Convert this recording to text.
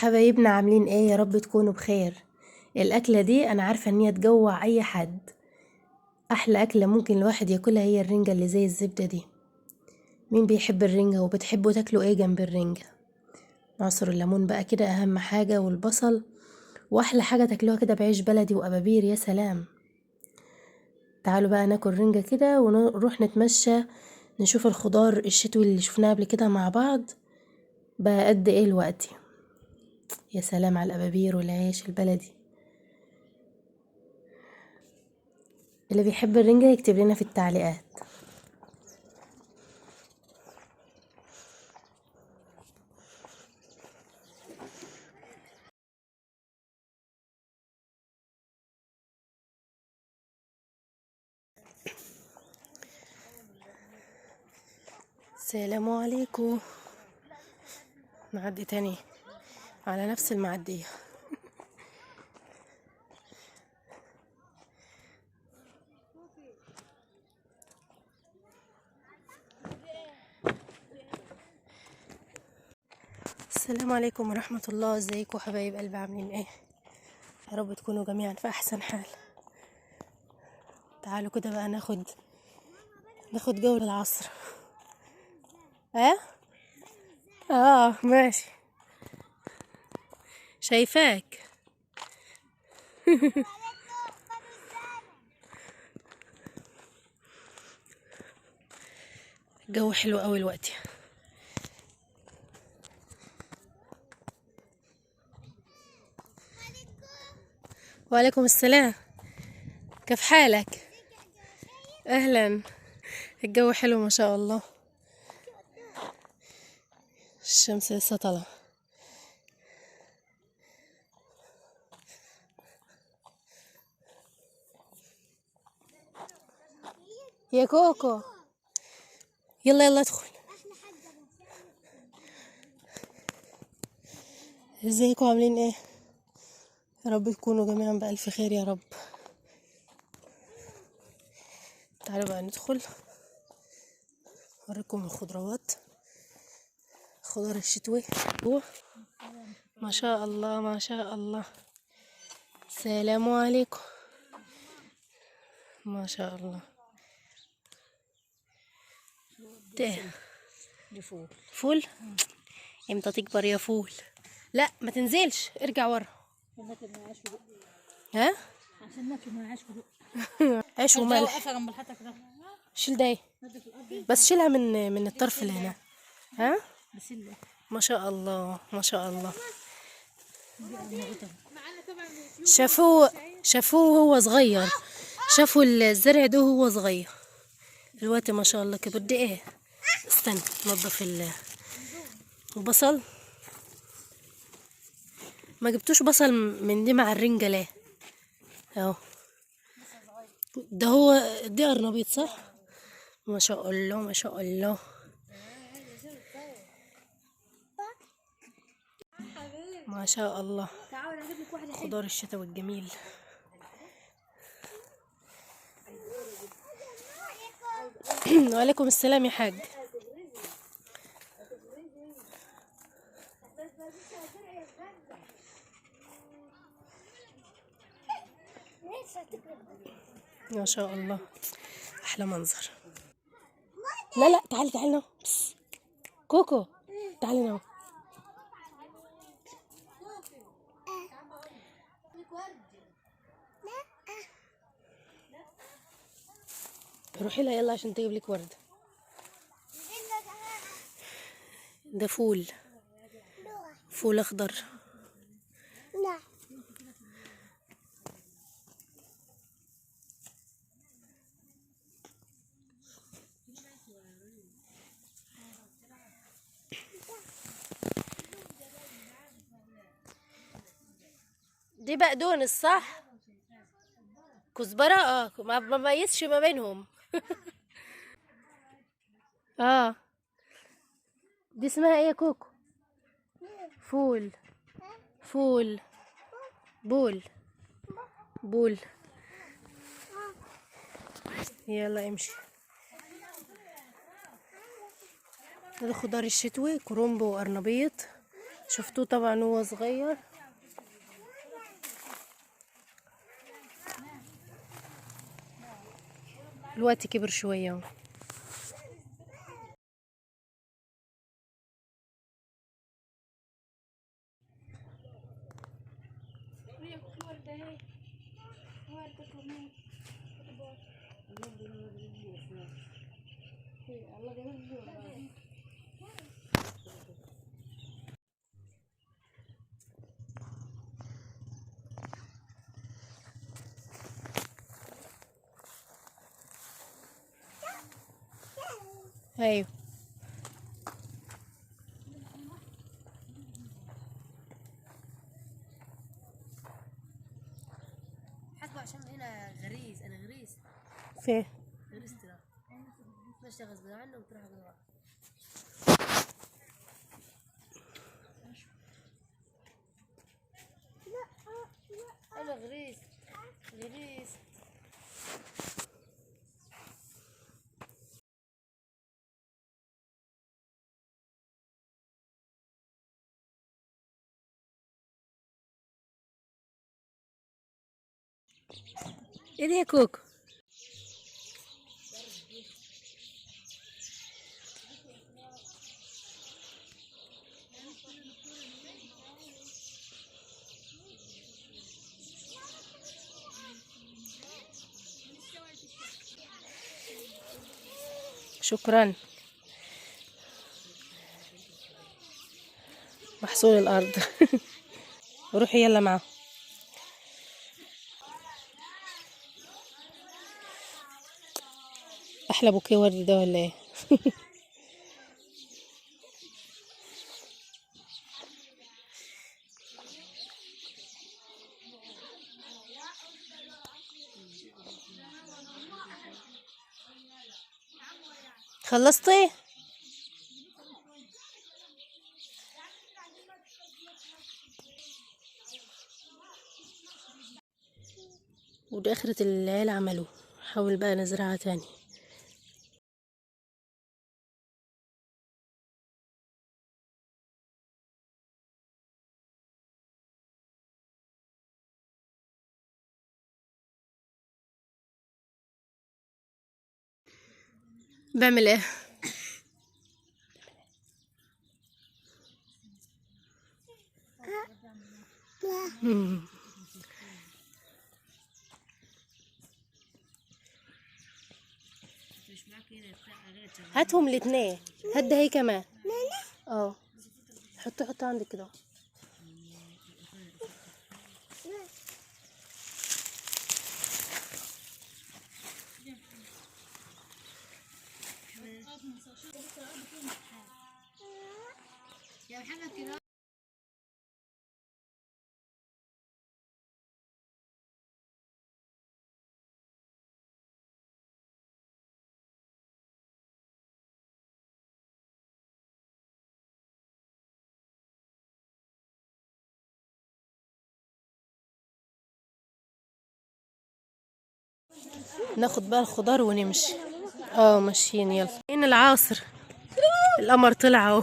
حبايبنا عاملين ايه؟ يا رب تكونوا بخير. الاكله دي انا عارفه ان هي تجوع اي حد. احلى اكله ممكن الواحد ياكلها هي الرنجه اللي زي الزبده دي. مين بيحب الرنجه؟ وبتحبوا تاكلوا ايه جنب الرنجه؟ عصر الليمون بقى كده اهم حاجه، والبصل. واحلى حاجه تاكلوها كده بعيش بلدي وابابير، يا سلام. تعالوا بقى ناكل رنجه كده ونروح نتمشى، نشوف الخضار الشتوي اللي شفناه قبل كده مع بعض بقى قد ايه الوقت. يا سلام على الابابير والعيش البلدي. اللي بيحب الرنجة يكتب لنا في التعليقات. السلام عليكم. نعدي تاني على نفس المعدية. السلام عليكم ورحمة الله. ازيكم حبايب قلبي؟ عاملين ايه؟ يا رب تكونوا جميعا في احسن حال. تعالوا كده بقى ناخد جولة العصر. اه ماشي. شايفاك. الجو حلو قوي الوقت. وعليكم السلام، كيف حالك؟ اهلا. الجو حلو ما شاء الله. الشمس لسه طالعه. يا كوكو، يلا يلا ادخل. ازيكم عاملين ايه؟ يا رب تكونوا جميعا بألف خير يا رب. تعالوا بقى ندخل اوريكم الخضروات، خضار الشتوي. ما شاء الله ما شاء الله. السلام عليكم. ما شاء الله. ده دي فول. فول. امتى تكبر يا فول؟ لا ما تنزلش، ارجع ورا. ها؟ عشان ناكل ما عاش بدق. عيش وملح. وقفها جنب الحتة كده. شيل ده، بس شيلها من الطرف اللي هنا. ها؟ بسله. ما شاء الله ما شاء الله. شافوه وهو صغير، شافوا الزرع ده وهو صغير. دلوقتي ما شاء الله كبر. دي ايه؟ استنى نضف البصل. ما جبتوش بصل من دي مع الرنجة ليه؟ اهو. ده هو دي قرنبيط صح؟ ما شاء الله ما شاء الله. ما شاء الله. خضار الشتاء الجميل. وعليكم السلام يا حاج. ما شاء الله، احلى منظر. لا لا تعالي تعالي نو. كوكو تعالي نو. روحي لها يلا عشان تجيب لك ورده. ده فول اخضر. دي بقدونس صح؟ كزبره. ما بميزش ما بينهم. اه دي اسمها ايه يا كوكو؟ فول. فول. بول. بول. يلا امشي. هذا خضار الشتوي، كرنب وقرنبيط شفتوه طبعا وهو صغير. الوقت كبر شوية اهو. ايوه حسب عشان هنا غريز، انا غريز فين؟ غريز ترى ماشي غصب عنه وتروح جوا. انا غريز غريز. ايه ده يا كوكو؟ شكرا. محصول الارض. روحي يلا معه. احلى بوكيه ورد ده ولا ايه؟ خلصتي؟ ودي اخرة العيال عملوه. حاول بقى نزرعها تاني. بعمل ايه؟ مم. هاتهم الاتنين. هات ده هي كمان. اه حطي عندك كده. يا محمد كده ناخد بقى الخضار ونمشي. ماشيين يلا. فين العاصر؟ القمر طلع اهو.